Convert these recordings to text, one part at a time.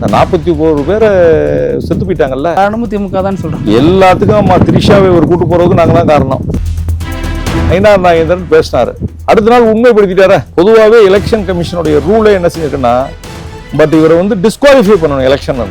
41 பேரை செத்து போயிட்டாங்கல்ல. காரணமும் திமுக தான் சொல்றோம். எல்லாத்துக்கும் அம்மா திரிஷாவை ஒரு கூட்டு போறதுக்கு நாங்க தான் காரணம். ஐநார் நாகேந்திரன் பேசினாரு, அடுத்த நாள் உண்மைப்படுத்திட்டார. பொதுவாகவே எலெக்ஷன் கமிஷனுடைய ரூலே என்ன செஞ்சிருக்குன்னா, பட் இவரை டிஸ்குவாலிஃபை பண்ணணும் எலெக்ஷன்.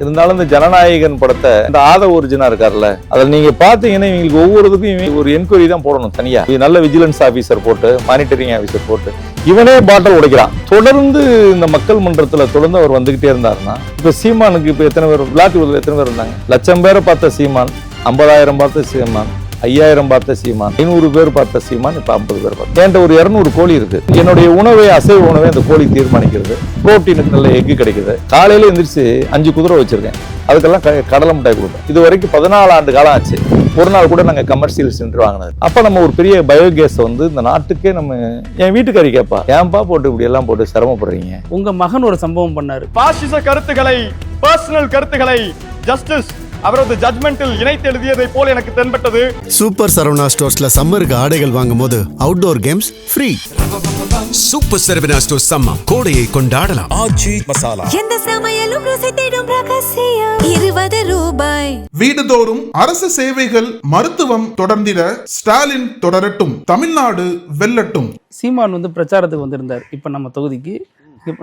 இருந்தாலும் இந்த ஜனநாயகன் படத்தை இந்த ஒரிஜினா இருக்காருல்ல, அதில் நீங்க பாத்தீங்கன்னா இவங்களுக்கு ஒவ்வொருத்துக்கும் ஒரு என்கொயரி தான் போடணும் தனியா. நல்ல விஜிலன்ஸ் ஆபீசர் போட்டு, மானிட்டரிங் ஆபீசர் போட்டு இவனே பாட்டில் உடைக்கிறான். தொடர்ந்து இந்த மக்கள் மன்றத்துல தொடர்ந்து அவர் வந்துகிட்டே இருந்தாருன்னா, இப்ப சீமானுக்கு இப்ப எத்தனை பேர், விளாத்திபுரத்துல எத்தனை பேர் இருந்தாங்க? 1,00,000 பேரை பார்த்த சீமான், 50,000 பார்த்த சீமான், 5,000 பார்த்த சீமான், 500 பேர் பார்த்த சீமான், இப்ப 50 பேர் பார்த்த. என்கிட்ட ஒரு 200 கோழி இருக்கு. என்னுடைய உணவை, அசைவ உணவை அந்த கோழி தீர்மானிக்கிறது. புரோட்டீனுக்கு நல்ல எக்கு கிடைக்குது. காலையில எந்திரிச்சு 5 குதிரை வச்சிருக்கேன், அதுக்கெல்லாம் கடலை மிட்டாய் கொடுப்பேன். இது வரைக்கும் 14 ஆண்டு காலம் ஆச்சு. ஒரு நாள் கூட நாங்க கமர்ஷியல் சென்டர் வாங்கினது. அப்ப நம்ம ஒரு பெரிய பயோகேஸ் இந்த நாட்டுக்கே நம்ம, என் வீட்டுக்காரி கேப்பா, ஏன்பா போட்டு இப்படி எல்லாம் போட்டு சிரமப்படுறீங்க? உங்க மகன் ஒரு சம்பவம் பண்ணாரு. பாசிச கருத்துக்களை, பர்சனல் கருத்துக்களை ஜஸ்டிஸ் அவரது ஜட்மெண்டில் இணைத்து எழுதியதை போல எனக்கு தென்பட்டது. சூப்பர் சரவணா ஸ்டோர்ஸ்ல சம்மருக்கு ஆடைகள் வாங்கும்போது outdoor games free. Super Saravana stores summer கோடையை கொண்டாடலாம். ஆச்சி மசாலா, எந்த சமையலும் ருசி தேடும் ரகசியம் 20 ரூபாய். வீடுதோறும் அரசு சேவைகள், மருத்துவம் தொடர்ந்திட ஸ்டாலின் தொடரட்டும், தமிழ்நாடு வெல்லட்டும். சீமான் பிரச்சாரத்துக்கு வந்திருந்தார். இப்ப நம்ம தொகுதிக்கு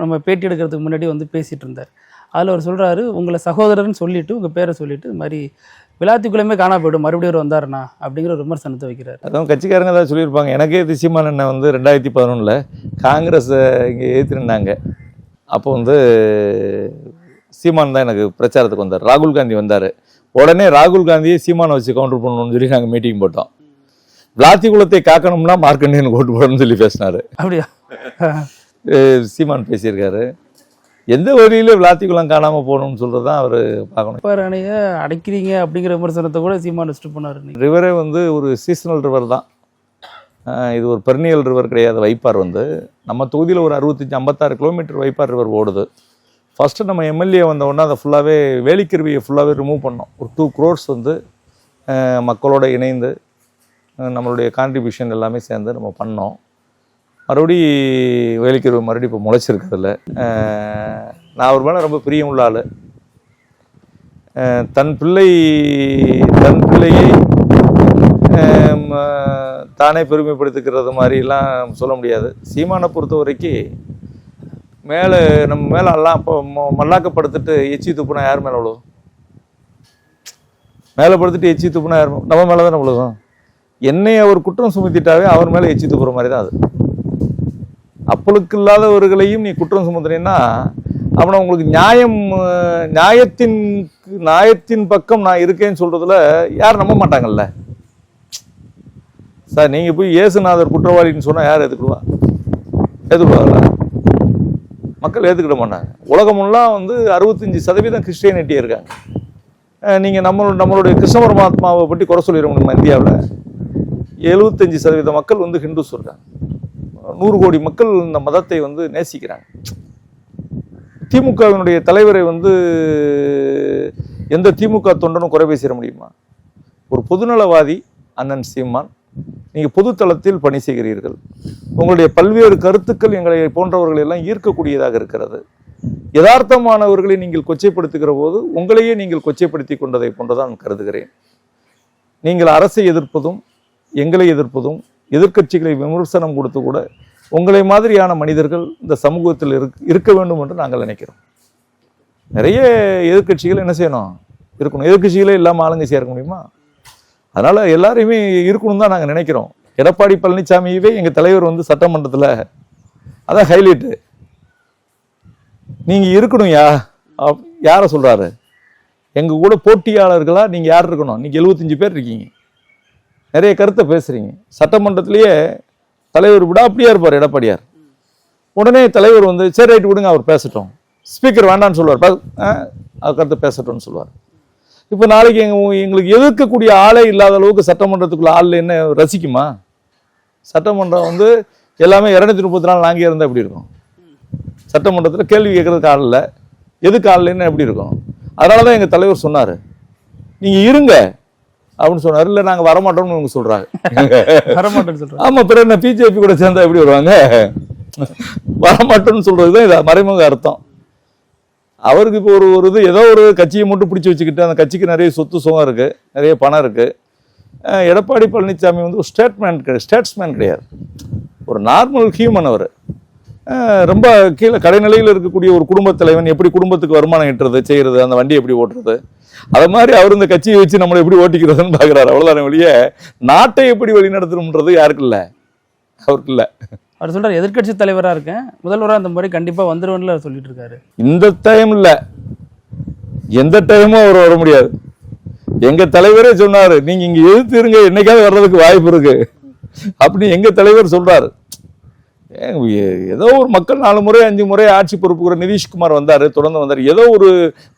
நம்ம பேட்டி எடுக்கிறதுக்கு முன்னாடி பேசிட்டு இருந்தார். அதில் அவர் சொல்கிறாரு, உங்களை சகோதரர்னு சொல்லிட்டு உங்கள் பேரை சொல்லிட்டு இது மாதிரி விளாத்திக்குள்ளமே காணா போய்டும், மறுபடியும் அவர் வந்தாருண்ணா அப்படிங்கிற ஒரு விமர்சனத்தை வைக்கிறார். அதான் கட்சிக்காரங்க தான் சொல்லியிருப்பாங்க. எனக்கே சீமான் என்ன 2011 காங்கிரஸை இங்கே ஏற்றிருந்தாங்க. அப்போ சீமான் தான் எனக்கு பிரச்சாரத்துக்கு வந்தார். ராகுல் காந்தி வந்தார். உடனே ராகுல் காந்தியை சீமானை வச்சு கவுண்டர் பண்ணணும்னு சொல்லி நாங்கள் மீட்டிங் போட்டோம். விளாத்திக்குளத்தை காக்கணும்னா மார்க்கண்டியன் ஓட்டு போடணும்னு சொல்லி பேசினார். அப்படியா? சீமான் பேசியிருக்காரு. எந்த வழியில விளாத்திக்குளம் காணாம போகணும்னு சொல்றதுதான் அவர் பார்க்கணும். அணையை அடைக்கிறீங்க அப்படிங்கிற விமர்சனத்தை கூட சீமான் வச்சுட்டு போனார். ரிவரே ஒரு சீசனல் ரிவர் தான். இது ஒரு பெர்னியல் ரிவர் கிடையாது. வைப்பார் நம்ம தொகுதியில் ஒரு 65-56 கிலோமீட்டர் வைப்பார் ரிவர் ஓடுது. ஃபர்ஸ்ட் நம்ம எம்எல்ஏ வந்தோடனே அதை ஃபுல்லாகவே வேலிக்கருவியை ஃபுல்லாகவே ரிமூவ் பண்ணோம். ஒரு 2 crores மக்களோட இணைந்து நம்மளுடைய கான்ட்ரிபியூஷன் எல்லாமே சேர்ந்து நம்ம பண்ணோம். மறுபடி வேலிக்கருவி மறுபடியும் இப்போ முளைச்சிருக்கிறதுல நான் அவர் மேலே ரொம்ப பிரியம் உள்ள ஆள். தன் பிள்ளையை தானே பெருமைப்படுத்திக்கிறது மாதிரிலாம் சொல்ல முடியாது. சீமானை பொறுத்த வரைக்கும் நம்ம மேலே எல்லாம் இப்போ மல்லாக்கப்படுத்திட்டு எச்சி துப்புனா யார் மேலே விழுவும்? மேலே படுத்துட்டு எச்சி துப்புனா யார் நம்ம மேலே தானே விழுகும். என்னை அவர் குற்றம் சுமத்திட்டாவே அவர் மேலே எச்சி துப்புற மாதிரி தான் அது. அப்பளுக்கு இல்லாதவர்களையும் நீ குற்றம் சுமத்துறீன்னா அவனை உங்களுக்கு நியாயத்தின் பக்கம் நான் இருக்கேன்னு சொல்றதுல யாரும் நம்ப மாட்டாங்கல்ல சார். நீங்க போய் இயேசுநாதர் குற்றவாளின்னு சொன்னா யார் ஏத்துக்குவாங்களா? மக்கள் ஏத்துக்கிட மாட்டாங்க. உலகமெல்லாம் 65% கிறிஸ்டியானிட்டி இருக்காங்க. நீங்க நம்மளுடைய கிருஷ்ண பரமாத்மாவை பற்றி குறை சொல்லிட முடியுமா? இந்தியாவில் 75% மக்கள் ஹிந்துஸ் இருக்காங்க. 100 கோடி மக்கள் இந்த மதத்தை நேசிக்கிறாங்க. திமுகவினுடைய தலைவரை எந்த திமுக தொண்டனும் குறை பேசிட முடியுமா? ஒரு பொதுநலவாதி அண்ணன் சீமான், நீங்க பொதுத்தளத்தில் பணி செய்கிறீர்கள். உங்களுடைய பல்வேறு கருத்துக்கள் எங்களை போன்றவர்கள் எல்லாம் ஈர்க்கக்கூடியதாக இருக்கிறது. யதார்த்தமானவர்களை நீங்கள் கொச்சைப்படுத்துகிற போது உங்களையே நீங்கள் கொச்சைப்படுத்தி கொண்டதை போன்றதான் கருதுகிறேன். நீங்கள் அரசை எதிர்ப்பதும் எங்களை எதிர்ப்பதும் எதிர்க்கட்சிகளை விமர்சனம் கொடுத்து கூட உங்களை மாதிரியான மனிதர்கள் இந்த சமூகத்தில் இருக்க வேண்டும் என்று நாங்கள் நினைக்கிறோம். நிறைய எதிர்க்கட்சிகள் என்ன செய்யணும்? இருக்கணும். எதிர்க்கட்சிகளே இல்லாமல் ஆளுங்க சேர்க்க முடியுமா? அதனால எல்லாரையுமே இருக்கணும் தான் நாங்கள் நினைக்கிறோம். எடப்பாடி பழனிசாமியவே எங்கள் தலைவர் சட்டமன்றத்தில் அதான் ஹைலைட்டு. நீங்க இருக்கணும். யாரை சொல்றாரு? எங்க கூட போட்டியாளர்களா நீங்க யார் இருக்கணும்? நீங்க 75 பேர் இருக்கீங்க, நிறைய கருத்தை பேசுறீங்க. சட்டமன்றத்திலேயே தலைவர் விட அப்படியா இருப்பார் எடப்பாடியார். உடனே தலைவர் சரி ரைட்டு விடுங்க, அவர் பேசட்டும், ஸ்பீக்கர் வேண்டான்னு சொல்லுவார், அவர் கருத்தை பேசட்டும்னு சொல்லுவார். இப்போ நாளைக்கு எங்களுக்கு எதிர்க்கக்கூடிய ஆளே இல்லாத அளவுக்கு சட்டமன்றத்துக்குள்ள ஆள் என்ன ரசிக்குமா? சட்டமன்றம் எல்லாமே 234 நாங்கே இருந்தால் எப்படி இருக்கும்? சட்டமன்றத்தில் கேள்வி கேட்கறதுக்கு ஆள் இல்லை, எதுக்கு ஆள் இல்லைன்னு எப்படி இருக்கும்? அதனால தான் எங்கள் தலைவர் சொன்னார், நீங்கள் இருங்க அப்படின்னு சொன்னாரு. இல்லை நாங்கள் வரமாட்டோம்னு சொல்றாங்க. வரமாட்டோம்னு சொல்றாங்க. ஆமா, பிறகு என்ன பிஜேபி கூட சேர்ந்தா எப்படி வருவாங்க? வரமாட்டோம்னு சொல்றது தான் இது மறைமுக அர்த்தம். அவருக்கு இப்போ ஒரு இது ஏதோ ஒரு கட்சியை மட்டும் பிடிச்சி வச்சுக்கிட்டு அந்த கட்சிக்கு நிறைய சொத்து சுகம் இருக்கு, நிறைய பணம் இருக்கு. எடப்பாடி பழனிசாமி வந்து ஒரு ஸ்டேட்ஸ்மேன் கிடையாது, ஒரு நார்மல் ஹியூமன். அவர் ரொம்ப கீழே கடைநிலையில் இருக்கக்கூடிய ஒரு குடும்பத் தலைவன் எப்படி குடும்பத்துக்கு வருமானம் ஈட்டுறது செய்யறது, அந்த வண்டி எப்படி ஓட்டுறது, அது மாதிரி அவர் இந்த கட்சியை வச்சு நம்மளை எப்படி ஓட்டிக்கிறதுன்னு பாக்குறாரு. அவ்வளவுதான வெளியே நாட்டை எப்படி வழி நடத்தணும்ன்றது யாருக்கு இல்லை, அவருக்கு இல்லை. அவர் சொல்றாரு எதிர்க்கட்சி தலைவராக இருக்கேன், முதல்வராக அந்த மாதிரி கண்டிப்பா வந்துருவேன்ல சொல்லிட்டு இருக்காரு. இந்த டைம் இல்ல, எந்த டைமும் அவர் வர முடியாது. எங்க தலைவரே சொன்னாரு, நீங்க இங்க எதிர்த்து இருங்க, என்னைக்காவது வர்றதுக்கு வாய்ப்பு இருக்கு அப்படி எங்க தலைவர் சொல்றாரு. ஏதோ ஒரு மக்கள் 4 முறை 5 முறை ஆட்சி பொறுப்புக்கிற நிதிஷ்குமார் வந்தாரு, தொடர்ந்து வந்தாரு. ஏதோ ஒரு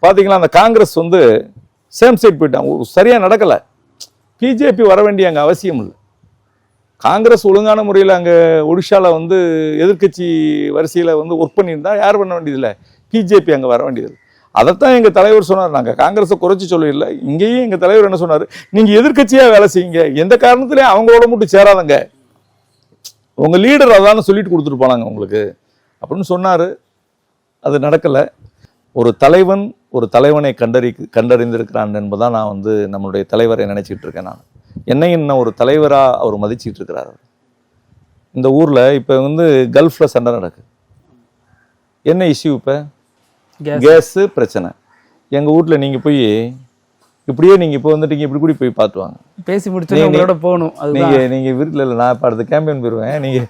பாத்தீங்களா அந்த காங்கிரஸ் வந்து சேம் சைட் போயிட்டாங்க, சரியா நடக்கல. பிஜேபி வர வேண்டிய அங்க அவசியம் இல்லை. காங்கிரஸ் ஒழுங்கான முறையில் அங்கே ஒடிஷாவில் வந்து எதிர்கட்சி வரிசையில் வந்து ஒர்க் பண்ணியிருந்தா யார் பண்ண வேண்டியதில்லை, பிஜேபி அங்கே வர வேண்டியது. அதைத்தான் எங்கள் தலைவர் சொன்னார். நாங்கள் காங்கிரஸை குறைச்சி சொல்லல, இங்கேயும் எங்கள் தலைவர் என்ன சொன்னார், நீங்கள் எதிர்கட்சியாக வேலை செய்யுங்க, எந்த காரணத்துலையும் அவங்களோட மட்டும் சேராதங்க, உங்கள் லீடர் அதான சொல்லிட்டு கொடுத்துட்டு போனாங்க உங்களுக்கு அப்படின்னு சொன்னார். அது நடக்கலை. ஒரு தலைவன் ஒரு தலைவனை கண்டறிந்திருக்கிறான் என்பதான் நான் வந்து நம்மளுடைய தலைவரை நினைச்சிட்டு இருக்கேன். நான் என்ன ஒரு தலைவராக அவர் மதிச்சிட்டு இருக்கிறார். இந்த ஊரில் இப்போ வந்து கல்ஃபில் சண்டை நடக்குது. என்ன இஷ்யூ? இப்போ கேஸு பிரச்சனை. எங்கள் வீட்டில் நீங்கள் போய் இப்படியே நீங்கள் இப்போ வந்துட்டீங்க, இப்படி கூட போய் பார்த்துவாங்க, பேசி முடிச்சு உங்களோட போகணும். நீங்கள் வீட்டில் இல்லை, நான் இப்போ அடுத்த கேம்பெயின் போயிடுவேன். நீங்கள்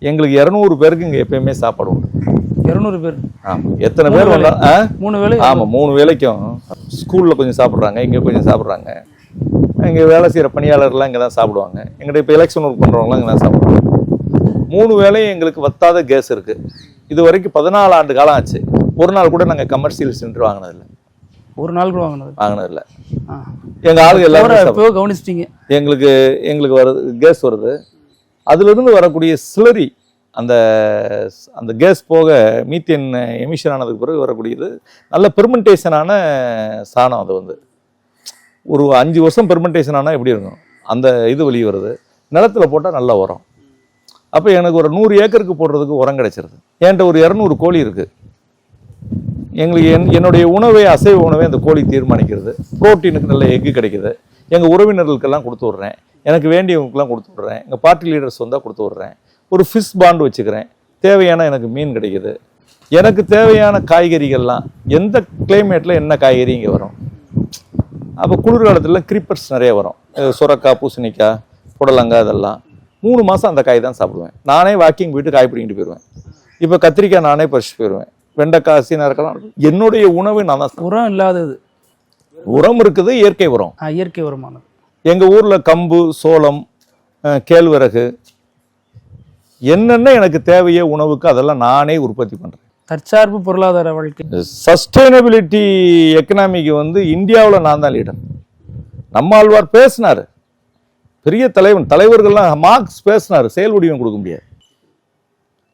எங்களுக்கு 200 பேருக்கு இங்கே எப்பயுமே சாப்பாடு உண்டு. 200 பேர்? ஆமாம். எத்தனை பேர் வந்தா? 3 வேளை. ஆமாம், 3 வேளைக்கும். ஸ்கூலில் கொஞ்சம் சாப்பிட்றாங்க, இங்கே கொஞ்சம் சாப்பிட்றாங்க. இங்கே வேலை செய்கிற பணியாளர்லாம் இங்கே தான் சாப்பிடுவாங்க. எங்கிட்ட இப்போ எலெக்ஷன் ஒர்க் பண்ணுறவங்களாம் இங்கே தான் சாப்பிடுவாங்க. 3 வேளையும் எங்களுக்கு வத்தாத கேஸ் இருக்குது. இது வரைக்கும் 14 ஆண்டு காலம் ஆச்சு. ஒரு நாள் கூட நாங்கள் கமர்ஷியல் சிலிண்டர் வாங்கினதில்லை. ஒரு நாள் கூட வாங்கினதில்லை. எங்கள் ஆளுங்க எல்லாரும் கவனிச்சிட்டீங்க. எங்களுக்கு வருது கேஸ் வருது, அதுலேருந்து வரக்கூடிய சிலரி, அந்த அந்த கேஸ் போக மீத்தேன் எமிஷன் ஆனதுக்கு பிறகு வரக்கூடியது நல்ல பெர்மெண்டேஷனான சாணம். அது வந்து ஒரு 5 வருஷம் பெர்மெண்டேஷன் ஆனால் எப்படி இருக்கும், அந்த இது வெளியே வருது. நிலத்தில் போட்டால் நல்லா உரம். அப்போ எனக்கு ஒரு 100 ஏக்கருக்கு போடுறதுக்கு உரம் கிடைச்சிருது. என்கிட்ட ஒரு 200 கோழி இருக்குது. எங்களுக்கு என்னுடைய உணவை, அசைவ உணவை அந்த கோழி தீர்மானிக்கிறது. புரோட்டீனுக்கு நல்ல எக்கு கிடைக்குது. எங்கள் உறவினர்களுக்கெல்லாம் கொடுத்து விட்றேன், எனக்கு வேண்டியவங்களுக்கெல்லாம் கொடுத்து விட்றேன், எங்கள் பார்ட்டி லீடர்ஸ் வந்தால் கொடுத்து விட்றேன். ஒரு ஃபிஷ் பாண்டு வச்சுக்கிறேன், தேவையான எனக்கு மீன் கிடைக்குது. எனக்கு தேவையான காய்கறிகள்லாம் எந்த கிளைமேட்டில் என்ன காய்கறி இங்கே வரும். அப்போ குளிர்காலத்தில் கிரீப்பர்ஸ் நிறைய வரும், சுரக்காய், பூசணிக்காய், புடலங்காய், இதெல்லாம் 3 மாதம் அந்த காய் தான் சாப்பிடுவேன். நானே வாக்கிங் போயிட்டு காய் பிடிங்கிட்டு போயிடுவேன். இப்போ கத்திரிக்காய் நானே பறிச்சு போயிடுவேன், வெண்டைக்காய், சீனா இருக்கலாம். என்னுடைய உணவு நான் தான். உரம் இல்லாதது, உரம் இருக்குது, இயற்கை உரம், இயற்கை உரமானது. எங்கள் ஊரில் கம்பு, சோளம், கேழ்வரகு, என்னென்ன எனக்கு தேவையோ உணவுக்கு அதெல்லாம் நானே உற்பத்தி பண்ணுறேன். தற்சார்பு பொருளாதார வாழ்க்கை, சஸ்டைனபிலிட்டி எக்கனாமிக்கு வந்து இந்தியாவில் நான் தான் லீடர். நம்மாழ்வார் பேசினார், பெரிய தலைவர்கள்லாம் மார்க்ஸ் பேசினார், செயல் வடிவம் கொடுக்க முடியாது.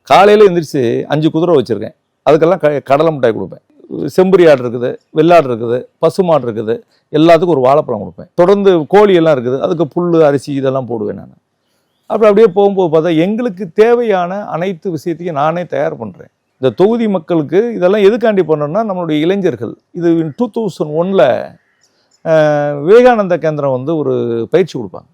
காலையில் எந்திரிச்சு 5 குதிரை வச்சுருக்கேன், அதுக்கெல்லாம் கடலை மிட்டாய் கொடுப்பேன். செம்பரி ஆடு இருக்குது, வெள்ளாடு இருக்குது, பசுமாடு இருக்குது, எல்லாத்துக்கும் ஒரு வாழைப்பழம் கொடுப்பேன். தொடர்ந்து கோழி எல்லாம் இருக்குது, அதுக்கு புல், அரிசி இதெல்லாம் போடுவேன் நான். அப்படியே போகும்போது பார்த்தா எங்களுக்கு தேவையான அனைத்து விஷயத்தையும் நானே தயார் பண்ணுறேன். இந்த தொகுதி மக்களுக்கு இதெல்லாம் எதுக்காண்டி பண்ணோம்னா, நம்மளுடைய இளைஞர்கள் இது 2001 விவேகானந்தா கேந்திரம் வந்து ஒரு பயிற்சி கொடுப்பாங்க.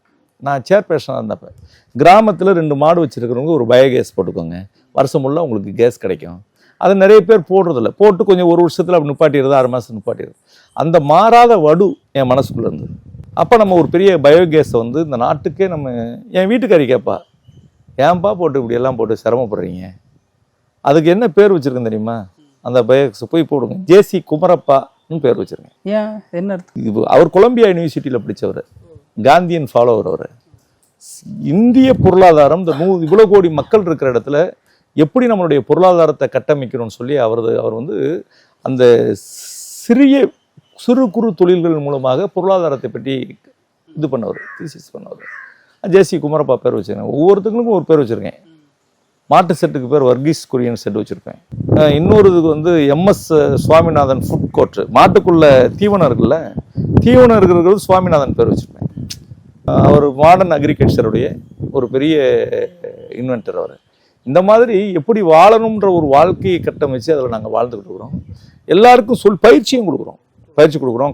நான் சேர்பர்சனாக இருந்தப்ப கிராமத்தில் 2 மாடு வச்சுருக்கிறவங்க ஒரு பயோகேஸ் போட்டுக்கோங்க, வருஷம் ஃபுல்லாக உங்களுக்கு கேஸ் கிடைக்கும். அது நிறைய பேர் போடுறதில்ல, போட்டு கொஞ்சம் 1 வருஷத்தில் அப்படி நிப்பாட்டிடுது, 6 மாதம் நிப்பாட்டிடுது. அந்த மாறாத வடு என் மனசுக்குள்ளே இருந்தது. அப்போ நம்ம ஒரு பெரிய பயோகேஸை வந்து இந்த நாட்டுக்கே நம்ம, என் வீட்டுக்காரி கேட்பா, ஏன்பா போட்டு இப்படியெல்லாம் போட்டு சிரமப்படுறீங்க, அதுக்கு என்ன பேர் வச்சுருக்கேன் தெரியுமா, அந்த பயோகேஸ் போய் போடுங்க, ஜேசி குமரப்பான்னு பேர் வச்சுருக்கேன். ஏன் என்ன அர்த்தம்? அவர் கொலம்பியா யூனிவர்சிட்டியில் படித்தவர், காந்தியன் ஃபாலோவர். அவர் இந்திய பொருளாதாரம் இந்த இவ்வளோ கோடி மக்கள் இருக்கிற இடத்துல எப்படி நம்மளுடைய பொருளாதாரத்தை கட்டமைக்கணும்னு சொல்லி அவர் வந்து அந்த சிறு குறு தொழில்கள் மூலமாக பொருளாதாரத்தை பற்றி இது பண்ணவர், தீசிஸ் பண்ணவர். ஜேசி குமரப்பா பேர் வச்சுருக்கேன். ஒவ்வொருத்தங்களுக்கும் ஒரு பேர் வச்சுருக்கேன். மாட்டு செட்டுக்கு பேர் வர்கீஸ் குரியன் செட்டு வச்சுருப்பேன். இன்னொரு இதுக்கு வந்து MS சுவாமிநாதன் ஃபுட் கோர்ட், மாட்டுக்குள்ள தீவனம் இருக்குல்ல, தீவனம் இருக்கிறது சுவாமிநாதன் பேர் வச்சுருப்பேன். அவர் மாடர்ன் அக்ரிகல்ச்சருடைய ஒரு பெரிய இன்வென்டர். அவர் இந்த மாதிரி எப்படி வாழணுன்ற ஒரு வாழ்க்கையை கட்டமைச்சு அதில் நாங்கள் வாழ்ந்துக்கிட்டு இருக்கிறோம். எல்லாருக்கும் பயிற்சியும் கொடுக்குறோம்.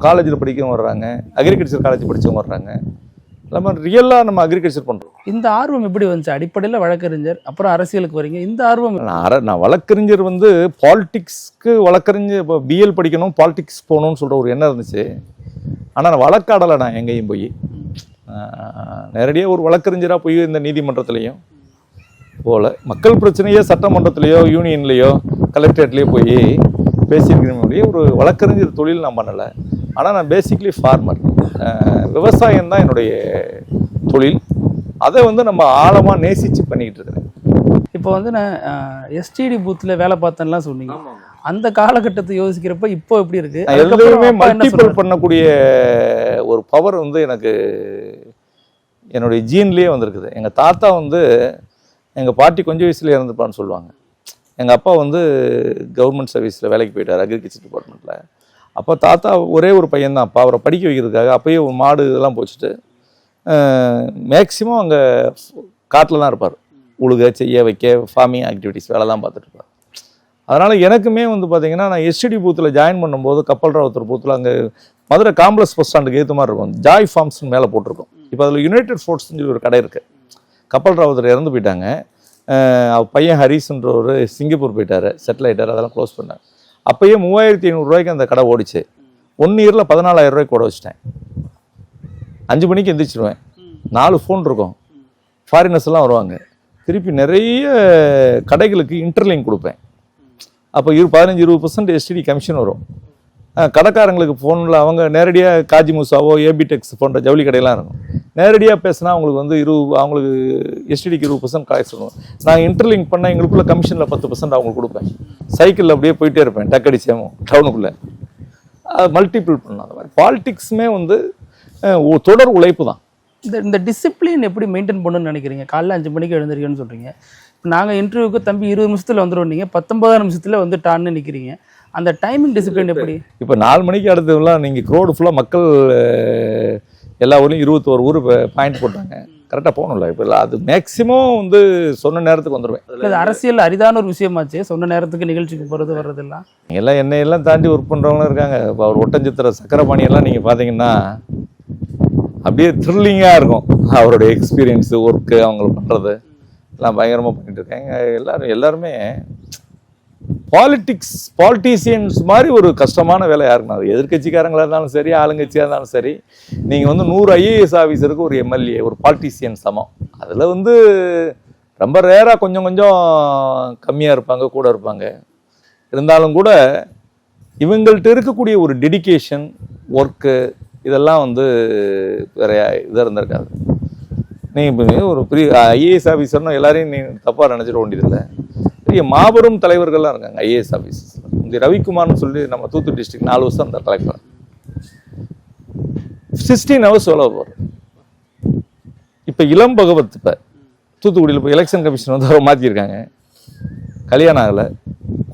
காலேஜில் படிக்கிறவங்க வர்றாங்க, அக்ரிகல்ச்சர் காலேஜ் படித்தவங்க வர்றாங்க. எல்லாமே ரியலாக நம்ம அக்ரிகல்ச்சர் பண்ணுறோம். இந்த ஆர்வம் எப்படி வந்துச்சு? அடிப்படையில் வழக்கறிஞர், அப்புறம் அரசியலுக்கு வரீங்க. இந்த ஆர்வம் நான் வழக்கறிஞர் வந்து பாலிடிக்ஸ்க்கு வழக்கறிஞர் இப்போ பிஎல் படிக்கணும், பாலிடிக்ஸ் போகணும்னு சொல்கிற ஒரு எண்ணம் இருந்துச்சு. ஆனால் நான் வழக்காடலை. நான் எங்கேயும் போய் நேரடியாக ஒரு வழக்கறிஞராக போய் இந்த நீதிமன்றத்துலேயும் போல் மக்கள் பிரச்சனையோ சட்டமன்றத்துலேயோ யூனியன்லேயோ கலெக்டரேட்லேயோ போய் பேசியிருக்கிறேன். ஒரு வழக்கறிஞர் தொழில் நான் பண்ணலை. ஆனால் நான் பேசிக்லி ஃபார்மர், விவசாயம் தான் என்னுடைய தொழில். அதை வந்து நம்ம ஆழமாக நேசித்து பண்ணிக்கிட்டு இருக்கிறேன். இப்போ வந்து நான் எஸ்டிடி பூத்தில் வேலை பார்த்தேன்லாம் சொன்னீங்க. அந்த காலகட்டத்தை யோசிக்கிறப்ப இப்போ எப்படி இருக்கு? எதுவுமே மல்டிபிள் பண்ணக்கூடிய ஒரு பவர் வந்து எனக்கு என்னுடைய ஜீன்லேயே வந்திருக்குது. எங்கள் தாத்தா வந்து எங்கள் பாட்டி கொஞ்சம் வயசுல இறந்துப்பான்னு சொல்லுவாங்க. எங்கள் அப்பா வந்து கவர்மெண்ட் சர்வீஸில் வேலைக்கு போயிட்டார், அக்ரிகல்ச்சர் டிபார்ட்மெண்ட்டில். அப்போ தாத்தா ஒரே ஒரு பையன்தான். அப்போ அவரை படிக்க வைக்கிறதுக்காக அப்போயே மாடு இதெல்லாம் போச்சுட்டு மேக்சிமம் அங்கே காட்டில் தான் இருப்பார். உழுக செய்ய வைக்க ஃபார்மிங் ஆக்டிவிட்டீஸ் வேலை தான் பார்த்துட்டு இருப்பார். அதனால் எனக்குமே வந்து பார்த்திங்கன்னா நான் எஸ்டிடி பூத்தில் ஜாயின் பண்ணும்போது கப்பல் ராவத்தர் பூத்தில் அங்கே மதுரை காம்ப்ளெக்ஸ் பஸ் ஸ்டாண்டுக்கு ஏற்ற மாதிரி இருக்கும். ஜாய் ஃபார்ம்ஸ்னு மேலே போட்டிருக்கோம். இப்போ அதில் யுனைடெட் ஃபுட்ஸ்னு சொல்லி ஒரு கடை இருக்குது. கப்பல் ராவத்தர் இறந்து போயிட்டாங்க. அவர் பையன் ஹரிஸ்ன்ற ஒரு சிங்கப்பூர் போயிட்டார், செட்டில் ஆகிட்டார். அதெல்லாம் க்ளோஸ் பண்ணார். அப்போயே 3500 அந்த கடை ஓடிச்சு. 1 இயரில் 14,000 கூட வச்சுட்டேன். 5 மணிக்கு எந்திரிச்சிடுவேன். 4 ஃபோன் இருக்கும். ஃபாரினர்ஸ் எல்லாம் வருவாங்க. திருப்பி நிறைய கடைகளுக்கு இன்டர்லிங்க் கொடுப்பேன். அப்போ 15-20% எஸ்டிடி கமிஷன் வரும். கடைக்காரங்களுக்கு ஃபோனில் அவங்க நேரடியாக காஜி மூசாவோ ஏபிடெக்ஸ் போன்ற ஜவுளி கடையெல்லாம் இருக்கும். நேரடியாக பேசினா அவங்களுக்கு வந்து அவங்களுக்கு எஸ்டிடிக்கு 20% கலெக்ஷன் வரும். நான் இன்டர்லிங்க் பண்ணால் எங்களுக்குள்ள கமிஷனில் 10% அவங்களுக்கு கொடுப்பேன். சைக்கிளில் அப்படியே போயிட்டே இருப்பேன், டக்கடிச்சேமோ டவுனுக்குள்ளே. மல்டிபிள் பண்ணலாம். அந்த மாதிரி பாலிடிக்ஸுமே வந்து தொடர் உழைப்பு தான். இந்த டிசிப்ளின் எப்படி மெயின்டைன் பண்ணணும்னு நினைக்கிறீங்க? காலைல 5 மணிக்கு எழுந்திருக்கேன்னு சொல்கிறீங்க. இப்போ நாங்கள் இன்டர்வியூக்கு தம்பி 20 நிமிஷத்தில் வந்துடுவோம், நீங்கள் 19 நிமிஷத்தில் வந்து டான்னு நிற்கிறீங்க. அந்த டைமிங் டிசிப்ளின் எப்படி? இப்போ 4 மணிக்கு அடுத்ததுலாம் நீங்கள் க்ரோடு ஃபுல்லாக மக்கள் எல்லா ஊர்லேயும் 21 ஊர் பாயிண்ட் போட்டாங்க. கரெக்டாக போகணும்ல. இப்போ இல்லை அது மேக்ஸிமம் வந்து சொன்ன நேரத்துக்கு வந்துடுவேன். அது அரசியல் அரிதான ஒரு விஷயமாச்சு, சொன்ன நேரத்துக்கு நிகழ்ச்சிக்கு போகிறது வர்றதெல்லாம். எல்லாம் என்னையெல்லாம் தாண்டி ஒர்க் பண்ணுறவங்களும் இருக்காங்க. இப்போ அவர் ஒட்டஞ்சித்திர சக்கரபாணியெல்லாம் நீங்கள் பார்த்தீங்கன்னா அப்படியே த்ரில்லிங்காக இருக்கும். அவருடைய எக்ஸ்பீரியன்ஸு, ஒர்க்கு, அவங்க பண்ணுறது எல்லாம் பயங்கரமாக பண்ணிட்டு இருக்காங்க. எல்லாருமே பாலிட்டிஷியன்ஸ் மாதிரி ஒரு கஷ்டமான வேலை யாருக்குன்னா, அது எதிர்கட்சிக்காரங்களாக இருந்தாலும் சரி, ஆளுங்கட்சியாக இருந்தாலும் சரி. நீங்கள் வந்து 100 ஐஏஎஸ் ஆஃபீஸருக்கு ஒரு எம்எல்ஏ, ஒரு பாலிட்டிஷியன் சமம். அதில் வந்து ரொம்ப ரேராக கொஞ்சம் கம்மியாக இருப்பாங்க, கூட இருப்பாங்க. இருந்தாலும் கூட இவங்கள்ட்ட இருக்கக்கூடிய ஒரு டெடிகேஷன், ஒர்க்கு இதெல்லாம் வந்து வேற இதாக இருந்திருக்காது. நீங்கள் இப்போ ஒரு பெரிய ஐஏஎஸ் ஆஃபீஸர்னா எல்லாரையும் நீ தப்பாக நினச்சிட வேண்டியதில்லை. பெரிய மாபெரும் தலைவர்கள்லாம் இருக்காங்க ஐஏஎஸ் ஆஃபீஸர்ஸ். இந்த ரவிக்குமார்னு சொல்லி நம்ம தூத்துக்குடி டிஸ்ட்ரிக்ட் 4 வருஷம் அந்த கலெக்டர். 16 hours வேலை போவார். இப்போ இளம் பகவத் இப்போ தூத்துக்குடியில் இப்போ எலெக்ஷன் கமிஷன் வந்து அவரை மாற்றிருக்காங்க. கல்யாணம் ஆகலை,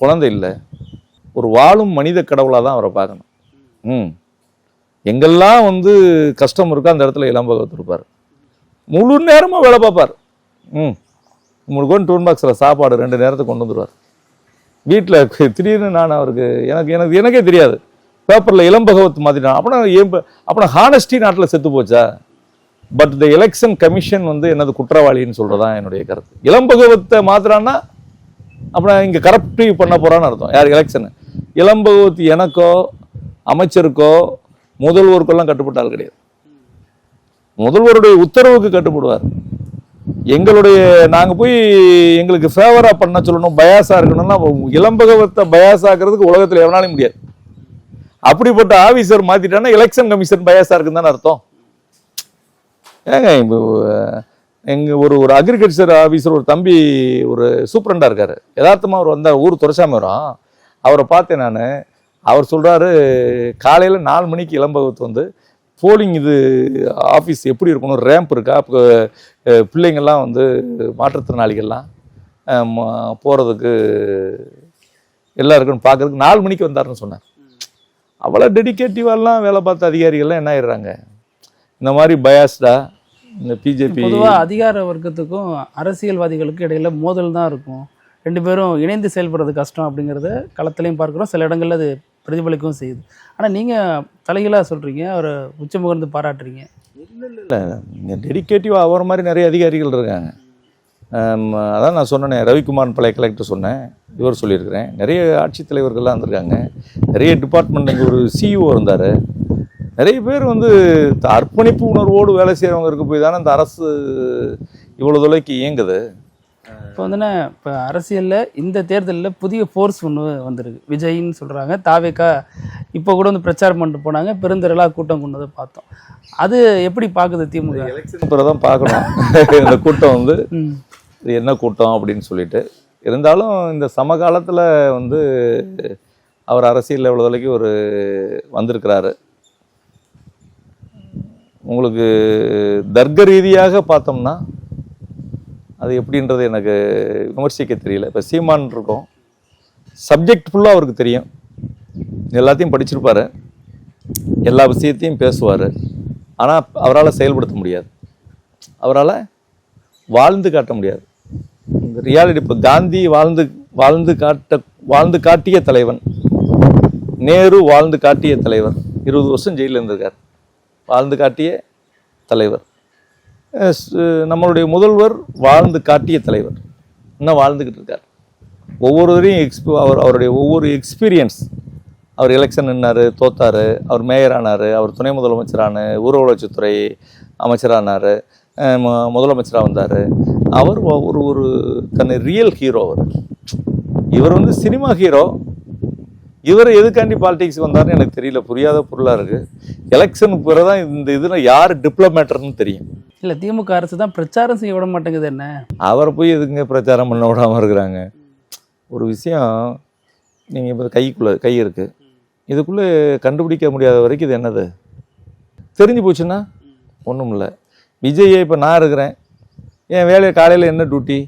குழந்தை இல்லை. ஒரு வாழும் மனித கடவுளாக தான் அவரை பார்க்கணும். எங்கெல்லாம் வந்து கஷ்டம் இருக்கோ அந்த இடத்துல இளம் பகவத் இருப்பார். முழு நேரமாக வேலை பார்ப்பார். உங்களுக்கு வந்து டூன் பாக்ஸில் சாப்பாடு 2 நேரத்துக்கு கொண்டு வந்துடுவார். வீட்டில் திடீர்னு நான் அவருக்கு எனக்கே தெரியாது, பேப்பரில் இளம் பகவத் மாற்றிட்டான். அப்போ ஹானஸ்டி நாட்டில் செத்து போச்சா? பட் த எலெக்ஷன் கமிஷன் வந்து என்னது குற்றவாளின்னு சொல்கிறதான் என்னுடைய கருத்து. இளம் பகவத்தை மாத்திரான்னா அப்புறம் இங்கே கரப்டிவ் பண்ண போகிறான்னு அர்த்தம். யார் எலெக்ஷனு? இளம் பகவத் எனக்கோ அமைச்சருக்கோ முதல்வருக்கெல்லாம் கட்டுப்பட்டால் கிடையாது. முதல்வருடைய உத்தரவுக்கு கட்டுப்படுவார். நாங்கள் போய் எங்களுக்கு ஃபேவராக பண்ண சொல்லணும், பயாஸாக இருக்கணும்னா இளம்பகவத்தை பயாஸ் ஆகிறதுக்கு உலகத்தில் எவனாலும் முடியாது. அப்படிப்பட்ட ஆஃபீஸர் மாற்றிட்டான்னா எலெக்ஷன் கமிஷன் பயாஸாக இருக்குன்னு தானே அர்த்தம். ஏங்க இப்போ ஒரு அக்ரிகல்ச்சர் ஆஃபீஸர் ஒரு தம்பி ஒரு சூப்பரண்டாக இருக்கார். யதார்த்தமாக அவர் வந்தால் ஊர் துறைச்சாமி வரும். அவரை பார்த்தேன் நான். அவர் சொல்கிறாரு, காலையில் 4 மணிக்கு இளம்பகவத்து வந்து போலிங் இது ஆஃபீஸ் எப்படி இருக்கணும், ரேம்ப் இருக்கா, இப்போ பிள்ளைங்கள்லாம் வந்து மாற்றுத்திறனாளிகள்லாம் போகிறதுக்கு எல்லாம் இருக்குன்னு பார்க்குறதுக்கு 4 மணிக்கு வந்தாருன்னு சொன்னார். அவ்வளோ டெடிக்கேட்டிவாலாம் வேலை பார்த்த அதிகாரிகள்லாம் என்ன ஆயிடுறாங்க, இந்த மாதிரி பயாஸ்டாக இந்த பிஜேபி பொதுவாக அதிகார வர்க்கத்துக்கும் அரசியல்வாதிகளுக்கும் இடையில மோதல் தான் இருக்கும். 2 பேரும் இணைந்து செயல்படுறது கஷ்டம் அப்படிங்கிறத களத்திலையும் பார்க்குறோம். சில இடங்கள்ல அது பிரதிபலிக்கவும் செய்யுது. ஆனால் நீங்கள் தலைகளாக சொல்கிறீங்க, அவரை உச்சமுகர்ந்து பாராட்டுறீங்க. இல்லை, டெடிகேட்டிவாக அவர் மாதிரி நிறைய அதிகாரிகள் இருக்காங்க. அதான் நான் சொன்னேனே, ரவிக்குமார் பழைய கலெக்டர் சொன்னேன், இவர் சொல்லியிருக்கிறேன், நிறைய ஆட்சித்தலைவர்கள்லாம் இருந்திருக்காங்க, நிறைய டிபார்ட்மெண்ட். இங்கே ஒரு சிஇஓ இருந்தார். நிறைய பேர் வந்து அர்ப்பணிப்பு உணர்வோடு வேலை செய்கிறவங்க போய் தானே இந்த அரசு இவ்வளோ தொலைக்கு இயங்குது. இப்போ வந்துன்னா இப்போ அரசியலில் இந்த தேர்தலில் புதிய ஃபோர்ஸ் ஒன்று வந்திருக்கு. விஜய்ன்னு சொல்கிறாங்க. தாவேக்கா இப்போ கூட வந்து பிரச்சாரம் பண்ணிட்டு போனாங்க, பெருந்திரளாக கூட்டம் கொண்டதை பார்த்தோம். அது எப்படி பார்க்குது திமுக? எலெக்ஷன் பிறகு தான் பார்க்கணும் இந்த கூட்டம் வந்து இது என்ன கூட்டம் அப்படின்னு சொல்லிட்டு. இருந்தாலும் இந்த சமகாலத்தில் வந்து அவர் அரசியல் எவ்வளோ தொலைக்கு ஒரு வந்திருக்கிறாரு. உங்களுக்கு தர்க்க ரீதியாக பார்த்தோம்னா அது எப்படின்றது எனக்கு விமர்சிக்க தெரியல. இப்போ சீமான் இருக்கும், சப்ஜெக்ட் ஃபுல்லாக அவருக்கு தெரியும், எல்லாத்தையும் படிச்சிருப்பார், எல்லா விஷயத்தையும் பேசுவார். ஆனால் அவரால் செயல்படுத்த முடியாது, அவரால் வாழ்ந்து காட்ட முடியாது. இந்த ரியாலிட்டி இப்போ காந்தி வாழ்ந்து காட்டிய தலைவன், நேரு வாழ்ந்து காட்டிய தலைவர், 20 வருஷம் ஜெயிலில் இருந்திருக்கார், வாழ்ந்து காட்டிய தலைவர். நம்மளுடைய முதல்வர் வாழ்ந்து காட்டிய தலைவர், இன்னும் வாழ்ந்துக்கிட்டு இருக்கார். ஒவ்வொருவரையும் அவருடைய ஒவ்வொரு எக்ஸ்பீரியன்ஸ், அவர் எலெக்ஷன் நின்னார், தோத்தார், அவர் மேயர் ஆனார், அவர் துணை முதலமைச்சரான ஊரக வளர்ச்சித்துறை அமைச்சரானார், முதலமைச்சராக வந்தார். அவர் ஒரு தன்னை ரியல் ஹீரோ. இவர் வந்து சினிமா ஹீரோ. இவர் எதுக்காண்டி பாலிடிக்ஸ் வந்தார்னு எனக்கு தெரியல, புரியாத பொருளாக இருக்குது. எலெக்ஷனுக்கு பிறகு தான் இந்த இதில் யார் டிப்ளமேட்டர்னு தெரியும். இல்லை, திமுக அரசு தான் பிரச்சாரம் செய்ய விட மாட்டேங்குது. என்ன அவரை போய் எதுங்க பிரச்சாரம் பண்ண விடாமல் இருக்கிறாங்க? ஒரு விஷயம், நீங்கள் இப்போ கை இருக்குது, இதுக்குள்ளே கண்டுபிடிக்க முடியாத வரைக்கும் இது என்னது தெரிஞ்சு போச்சுன்னா ஒன்றும் இல்லை. விஜயை இப்போ நான் இருக்கிறேன், என் வேலையை காலையில் என்ன டியூட்டி,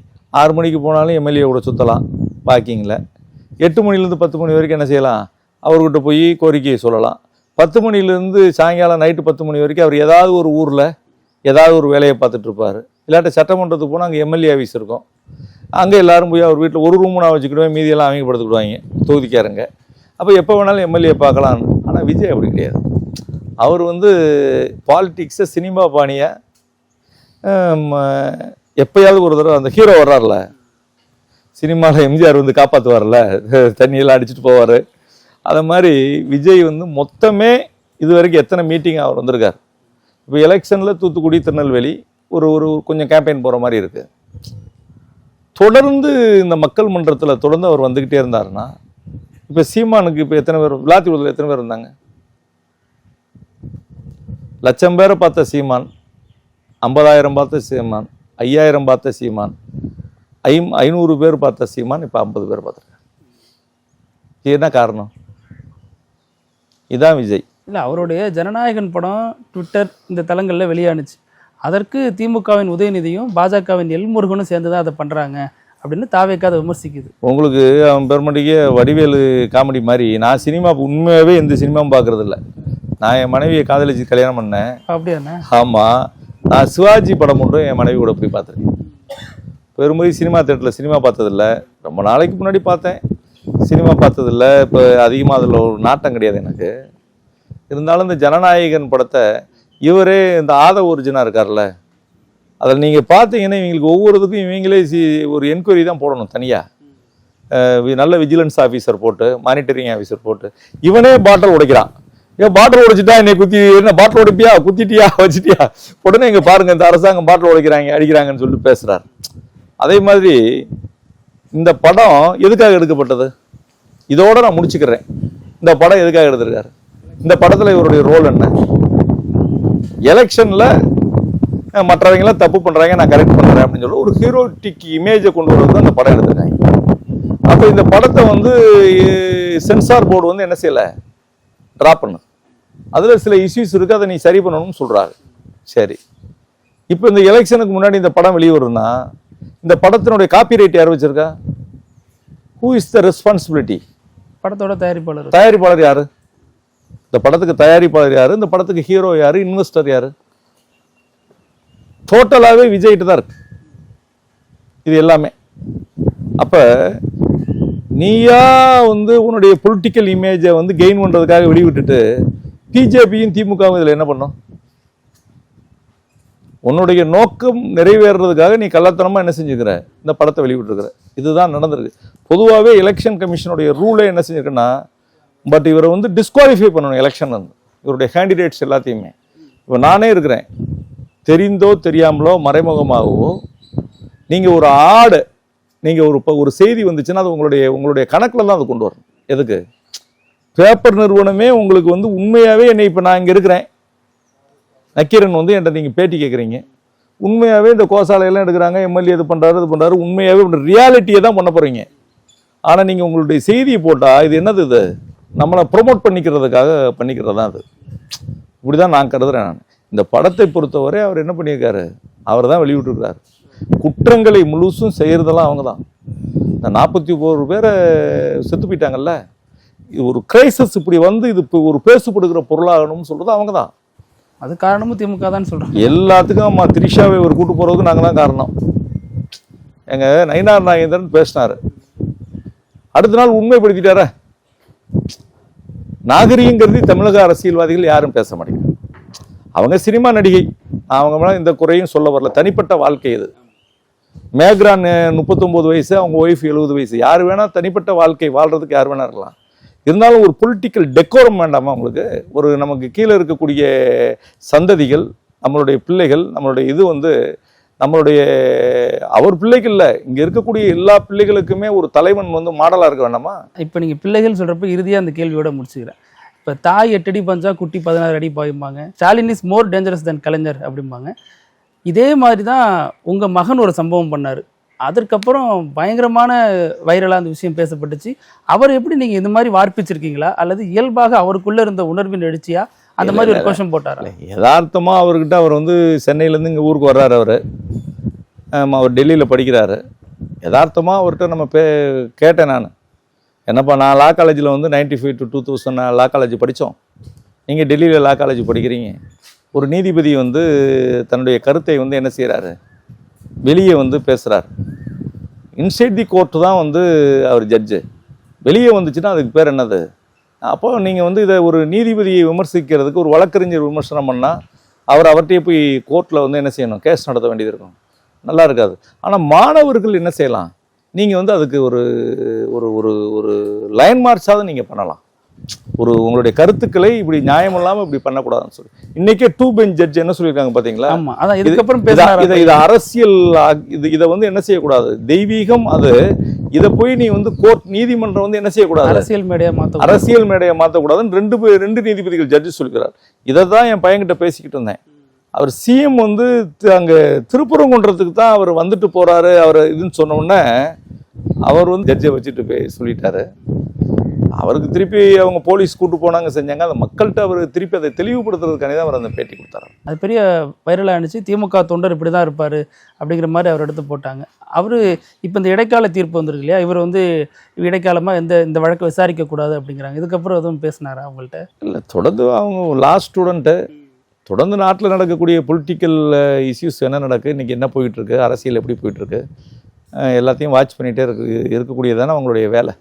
6 மணிக்கு போனாலும் எம்எல்ஏ கூட சுற்றலாம் வாக்கிங்கில். 8 மணிலேருந்து 10 மணி வரைக்கும் என்ன செய்யலாம், அவர்கிட்ட போய் கோரிக்கையை சொல்லலாம். 10 மணிலேருந்து சாயங்காலம் நைட்டு 10 மணி வரைக்கும் அவர் ஏதாவது ஒரு ஊரில் ஏதாவது ஒரு வேலையை பார்த்துட்டு இருப்பார். இல்லாட்ட சட்டமன்றத்துக்கு போனால் அங்கே எம்எல்ஏ ஆஃபீஸ் இருக்கும், அங்கே எல்லாரும் போய் அவர் வீட்டில் ஒரு ரூம் நான் வச்சுக்கிடுவேன், மீதியெல்லாம் அவங்க படுத்துக்கிடுவாங்க தொகுதிக்காரங்க. அப்போ எப்போ வேணாலும் எம்எல்ஏ பார்க்கலான்னு. ஆனால் விஜய் அப்படி கிடையாது. அவர் வந்து பாலிட்டிக்ஸை சினிமா பாணியை எப்போயாவது ஒரு தடவை அந்த ஹீரோ வர்றார்ல சினிமாவில், எம்ஜிஆர் வந்து காப்பாற்றுவார்ல, தண்ணியெல்லாம் அடிச்சுட்டு போவார், அதை மாதிரி விஜய் வந்து மொத்தமே இது வரைக்கும் எத்தனை மீட்டிங் அவர் வந்திருக்கார். இப்போ எலெக்ஷனில் தூத்துக்குடி, திருநெல்வேலி ஒரு கொஞ்சம் கேம்பெயின் போகிற மாதிரி இருக்குது. தொடர்ந்து இந்த மக்கள் மன்றத்தில் தொடர்ந்து அவர் வந்துக்கிட்டே இருந்தாருன்னா, இப்போ சீமானுக்கு இப்போ எத்தனை பேர், விளாத்திக்குளத்தில் எத்தனை பேர் இருந்தாங்க? 1,00,000 பேரை பார்த்த சீமான், 50,000 பார்த்த சீமான், 5,000 பார்த்த சீமான், 500 பேர் பார்த்த சீமான் இப்போ 50 பேர் பார்த்துருக்காங்க. இது என்ன காரணம்? இதான் விஜய். இல்லை, அவருடைய ஜனநாயகன் படம் ட்விட்டர் இந்த தளங்களில் வெளியானுச்சு. அதற்கு திமுகவின் உதயநிதியும் பாஜகவின் எல்முருகனும் சேர்ந்து தான் அதை பண்ணுறாங்க அப்படின்னு தாவேக்கா அதை விமர்சிக்குது. உங்களுக்கு அவன் பெருமடிக்க வடிவேலு காமெடி மாதிரி, நான் சினிமா உண்மையாகவே எந்த சினிமாவும் பார்க்குறதில்ல. நான் என் மனைவியை காதலிச்சு கல்யாணம் பண்ணேன். அப்படியாண்ணே? ஆமாம், நான் சிவாஜி படம் மட்டும் என் மனைவி கூட போய் பார்த்துருக்கேன். பெருமதி சினிமா தேட்டரில் சினிமா பார்த்ததில்ல. ரொம்ப நாளைக்கு முன்னாடி பார்த்தேன், சினிமா பார்த்ததில்ல. இப்போ அதிகமாக அதில் ஒரு நாட்டம் கிடையாது எனக்கு. இருந்தாலும் இந்த ஜனநாயகன் படத்தை இவரே இந்த ஒரிஜினா இருக்கார்ல, அதில் நீங்கள் பார்த்தீங்கன்னா இவங்களுக்கு ஒவ்வொருத்துக்கும் இவங்களே ஒரு என்கொயரி தான் போடணும் தனியாக. நல்ல விஜிலன்ஸ் ஆஃபீஸர் போட்டு, மானிட்டரிங் ஆஃபீஸர் போட்டு, இவனே பாட்டில் உடைக்கிறான். ஏன் பாட்டில் உடைச்சிட்டா என்னை குத்தி, என்ன பாட்டில் உடைப்பியா, குத்திட்டியா, வச்சுட்டியா, உடனே இங்கே பாருங்கள் இந்த அரசாங்கம் பாட்டில் உடைக்கிறாங்க, அடிக்கிறாங்கன்னு சொல்லிட்டு பேசுகிறார். அதே மாதிரி இந்த படம் எதுக்காக எடுக்கப்பட்டது? இதோட நான் முடிச்சுக்கிறேன். இந்த படம் எதுக்காக எடுத்திருக்காரு? இந்த படத்தில் இவருடைய ரோல் என்ன? எலெக்ஷனில் மற்றவங்களாம் தப்பு பண்ணுறாங்க, நான் கரெக்ட் பண்ணுறேன் அப்படின்னு சொல்லி ஒரு ஹீரோட்டிக் இமேஜை கொண்டு வரது அந்த படம் எடுத்திருக்காங்க. அப்போ இந்த படத்தை வந்து சென்சார் போர்டு வந்து என்ன செய்யலை, ட்ராப் பண்ணு. அதில் சில இஷ்யூஸ் இருக்குது, அதை நீ சரி பண்ணணும்னு சொல்கிறாரு. சரி, இப்போ இந்த எலெக்ஷனுக்கு முன்னாடி இந்த படம் வெளியே வரும்னா இந்த படத்தினுடைய காப்பிரைட் யார் வச்சிருக்கா? Who is the responsibility? படத்தோட தயாரிப்பாளர். தயாரிப்பாளர் யாரு? இந்த படத்துக்கு தயாரிப்பாளர் யாரு? இந்த படத்துக்கு ஹீரோ யாரு? இன்வெஸ்டர் யாரு? டோட்டலாகவே விஜய்கிட்ட தான் இருக்கு இது எல்லாமே. அப்போ நீயா வந்து உன்னுடைய பொலிட்டிக்கல் இமேஜை வந்து கெயின் பண்ணுறதுக்காக வெளிவிட்டுட்டு பிஜேபியும் திமுகவும் இதில் என்ன பண்ணும்? உன்னுடைய நோக்கம் நிறைவேறதுக்காக நீ கள்ளத்தனமாக என்ன செஞ்சுக்கிற, இந்த படத்தை வெளிவிட்டுருக்கிற. இதுதான் நடந்திருக்கு. பொதுவாகவே எலெக்ஷன் கமிஷனுடைய ரூலே என்ன செஞ்சிருக்குன்னா, பட் இவரை வந்து டிஸ்குவாலிஃபை பண்ணணும் எலெக்ஷன் வந்து இவருடைய கேண்டிடேட்ஸ் எல்லாத்தையுமே. இப்போ நானே இருக்கிறேன், தெரிந்தோ தெரியாமலோ மறைமுகமாகவோ நீங்கள் ஒரு ஆடு, நீங்கள் ஒரு செய்தி வந்துச்சுன்னா அது உங்களுடைய கணக்கில் தான் அது கொண்டு வரணும். எதுக்கு? பேப்பர் நிறுவனமே உங்களுக்கு வந்து உண்மையாகவே என்னை இப்போ நான் இங்கே இருக்கிறேன், நக்கீரன் வந்து என்கிட்ட நீங்கள் பேட்டி கேட்குறீங்க, உண்மையாகவே இந்த கோசாலையெல்லாம் எடுக்கிறாங்க, எம்எல்ஏ இது பண்ணுறாரு உண்மையாகவே ரியாலிட்டியை தான் பண்ண போகிறீங்க. ஆனால் நீங்கள் உங்களுடைய செய்தியை போட்டால் இது என்னது, இது நம்மளை ப்ரொமோட் பண்ணிக்கிறதுக்காக பண்ணிக்கிறது தான் அது. இப்படி தான் நான் கருதுகிறேன். நான் இந்த படத்தை பொறுத்தவரை அவர் என்ன பண்ணியிருக்காரு, அவர் தான் வெளியிட்டிருக்கிறார். குற்றங்களை முழுசும் செய்கிறதெல்லாம் அவங்க தான். இந்த 41 பேரை செத்து போயிட்டாங்கல்ல, இது ஒரு கிரைசிஸ் இப்படி வந்து இது இப்போ ஒரு பேசுப்படுகிற பொருளாகணும்னு சொல்கிறது அவங்க தான். அது காரணமும் திமுக தான் சொல்கிறாங்க. எல்லாத்துக்கும் அம்மா திரிஷாவை ஒரு கூட்டு போகிறதுக்கு நாங்கள் தான் காரணம். எங்கள் நயினார் நாகேந்திரன் பேசினார், அடுத்த நாள் உண்மைப்படுத்திட்டார. நாகரிகங்கிறது தமிழக அரசியல்வாதிகள் யாரும் பேச மாட்டேங்கிறாங்க. அவங்க சினிமா நடிகை, அவங்க மேலே இந்த குறையும் சொல்ல வரல, தனிப்பட்ட வாழ்க்கை இது. மேக்ரான் 39 வயசு, அவங்க ஒய்ஃப் 70 வயசு. யார் வேணா தனிப்பட்ட வாழ்க்கை வாழ்றதுக்கு யார் வேணா இருக்கலாம். இருந்தாலும் ஒரு பொலிட்டிக்கல் டெக்கோரம் வேண்டாமா உங்களுக்கு? ஒரு நமக்கு கீழே இருக்கக்கூடிய சந்ததிகள், நம்மளுடைய பிள்ளைகள், நம்மளுடைய இது வந்து நம்மளுடைய அவர் பிள்ளைகள் இல்லை, இங்கே இருக்கக்கூடிய எல்லா பிள்ளைகளுக்குமே ஒரு தலைவன் வந்து மாடலாக இருக்க வேண்டாமா? இப்போ நீங்கள் பிள்ளைகள் சொல்கிறப்ப இறுதியாக அந்த கேள்வியோட முடிச்சுக்கிறேன். இப்போ தாய் 8 அடி பாஞ்சா குட்டி 16 அடி பாயும்பாங்க. ஸ்டாலின் இஸ் மோர் டேஞ்சரஸ் தென் கலைஞர் அப்படிம்பாங்க. இதே மாதிரி தான் உங்கள் மகன் ஒரு சம்பவம் பண்ணார். அதற்கப்புறம் பயங்கரமான வைரலாக அந்த விஷயம் பேசப்பட்டுச்சு. அவர் எப்படி நீங்கள் இந்த மாதிரி வார்ப்பிச்சிருக்கீங்களா, அல்லது இயல்பாக அவருக்குள்ளே இருந்த உணர்வின் எழுச்சியா அந்த மாதிரி ஒரு கோஷம் போட்டாரா? யதார்த்தமாக அவர்கிட்ட அவர் வந்து சென்னையிலேருந்து இங்கே ஊருக்கு வர்றாரு. அவர் டெல்லியில் படிக்கிறாரு. யதார்த்தமாக அவர்கிட்ட நம்ம கேட்டேன் நான், என்னப்பா நான் லா காலேஜில் வந்து 95 to 2000 நான் லா காலேஜ் படித்தோம், நீங்கள் டெல்லியில் லா காலேஜ் படிக்கிறீங்க. ஒரு நீதிபதி வந்து தன்னுடைய கருத்தை வந்து என்ன செய்கிறாரு, வெளியே வந்து பேசுகிறார். இன்சைட் தி கோர்ட்டு தான் வந்து அவர் ஜட்ஜு. வெளியே வந்துச்சுன்னா அதுக்கு பேர் என்னது? அப்போ நீங்கள் வந்து இதை ஒரு நீதிபதியை விமர்சிக்கிறதுக்கு ஒரு வழக்கறிஞர் விமர்சனம் பண்ணால் அவர்கிட்டயே போய் கோர்ட்டில் வந்து என்ன செய்யணும், கேஸ் நடத்த வேண்டியது இருக்கும். நல்லா இருக்காது. ஆனால் மாணவர்கள் என்ன செய்யலாம், நீங்கள் வந்து அதுக்கு ஒரு ஒரு ஒரு ஒரு லைன் மார்ச்சாவது நீங்கள் பண்ணலாம். உங்களுடைய கருத்துக்களை இப்படி நியாயம் இல்லாமல் இப்படி பண்ணக்கூடாதுன்னு சொல்லி இன்னைக்கே 2 பெஞ்ச் ஜட்ஜ் என்ன சொல்லியிருக்காங்க பார்த்தீங்களா? இது அரசியல், இதை வந்து என்ன செய்யக்கூடாது, தெய்வீகம் அது. இதை போய் நீ வந்து கோர்ட் நீதிமன்றம் வந்து என்ன செய்யக்கூடாது, அரசியல் மேடையை மாற்றக்கூடாதுன்னு ரெண்டு நீதிபதிகள் ஜட்ஜு சொல்லிக்கிறார். இதை தான் என் பையன்கிட்ட பேசிக்கிட்டு இருந்தேன். அவர் சிஎம் வந்து அங்கே திருப்பரங்குன்றத்துக்கு தான் அவர் வந்துட்டு போறாரு அவர் இதுன்னு சொன்ன உடனே அவர் வந்து ஜட்ஜை வச்சுட்டு சொல்லிட்டாரு. அவருக்கு திருப்பி அவங்க போலீஸ் கூட்டு போனாங்க, செஞ்சாங்க. அந்த மக்கள்கிட்ட அவர் திருப்பி அதை தெளிவுபடுத்துறதுக்கானே தான் அவர் அந்த பேட்டி கொடுத்தாரு. அது பெரிய வைரலாக இருந்துச்சு. திமுக தொண்டர் இப்படி தான் இருப்பார் அப்படிங்கிற மாதிரி அவர் எடுத்து போட்டாங்க. அவர் இப்போ இந்த இடைக்கால தீர்ப்பு வந்திருக்கு இல்லையா, இவர் வந்து இடைக்காலமாக இந்த வழக்கை விசாரிக்கக்கூடாது அப்படிங்கிறாங்க. இதுக்கப்புறம் எதுவும் பேசினாரா அவங்கள்ட்ட? இல்லை, தொடர்ந்து அவங்க லா ஸ்டூடெண்ட்டு, தொடர்ந்து நாட்டில் நடக்கக்கூடிய பொலிட்டிக்கல் இஷ்யூஸ் என்ன நடக்குது, இன்றைக்கி என்ன போயிட்டுருக்கு, அரசியல் எப்படி போயிட்டுருக்கு, எல்லாத்தையும் வாட்ச் பண்ணிகிட்டே இருக்கக்கூடியதானே அவங்களுடைய வேலை.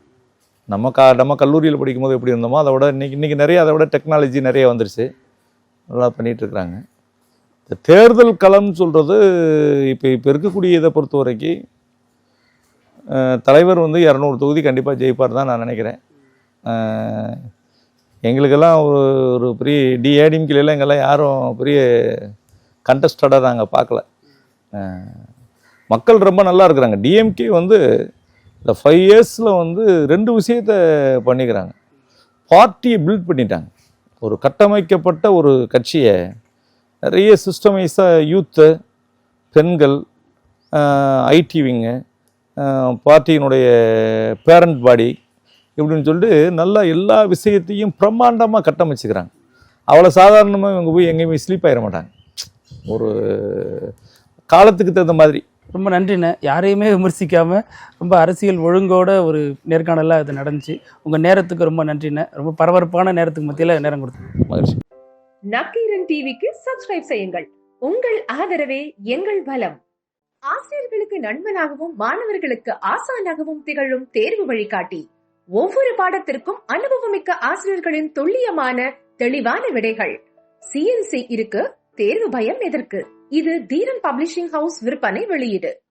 நம்ம கல்லூரியில் படிக்கும்போது எப்படி இருந்தோமோ அதை விட இன்றைக்கி நிறைய அதை விட டெக்னாலஜி நிறைய வந்துருச்சு, நல்லா பண்ணிகிட்ருக்குறாங்க. இந்த தேர்தல் களம்னு சொல்கிறது இப்போ இருக்கக்கூடிய இதை பொறுத்த வரைக்கும் தலைவர் வந்து 200 தொகுதி கண்டிப்பாக ஜெயிப்பார் தான் நான் நினைக்கிறேன். எங்களுக்கெல்லாம் ஒரு பெரிய ஏடிஎம்கேலாம் எங்கெல்லாம் யாரும் பெரிய கண்டஸ்டடாக நாங்கள் பார்க்கல. மக்கள் ரொம்ப நல்லா இருக்கிறாங்க. டிஎம்கே வந்து இந்த 5 இயர்ஸில் வந்து 2 விஷயத்தை பண்ணிக்கிறாங்க. பார்ட்டியை பில்ட் பண்ணிட்டாங்க. ஒரு கட்டமைக்கப்பட்ட ஒரு கட்சியை நிறைய சிஸ்டமைஸாக யூத்து, பெண்கள், ஐடி விங்கு, பார்ட்டியினுடைய பேரண்ட் பாடி இப்படின்னு சொல்லிட்டு நல்லா எல்லா விஷயத்தையும் பிரம்மாண்டமாக கட்டமைச்சுக்கிறாங்க. அவ்வளோ சாதாரணமாக இவங்க போய் எங்கேயுமே ஸ்லீப் ஆகிட மாட்டாங்க. ஒரு காலத்துக்கு தகுந்த மாதிரி. ரொம்ப நன்றிண்ணே. யாரையுமே விமர்சிக்காமல் ரொம்ப அரசியல் ஒழுங்கோட ஒரு நேர்காணலாக இது நடந்துச்சு. உங்கள் நேரத்துக்கு ரொம்ப நன்றிண்ணே. ரொம்ப பரபரப்பான நேரத்துக்கு மத்தியில் நேரம் கொடுத்தேன். மகிழ்ச்சி. நக்கீரன் டிவிக்கு சப்ஸ்கிரைப் செய்யுங்கள். உங்கள் ஆதரவே எங்கள் பலம். ஆசிரியர்களுக்கு நண்பனாகவும் மாணவர்களுக்கு ஆசானாகவும் திகழும் தேர்வு வழிகாட்டி. ஒவ்வொரு பாடத்திற்கும் அனுபவமிக்க ஆசிரியர்களின் துல்லியமான தெளிவான விடைகள். CNC இருக்கு, தேர்வு பயம் எதற்கு? இது தீரன் பப்ளிஷிங் ஹவுஸ் விற்பனை வெளியீடு.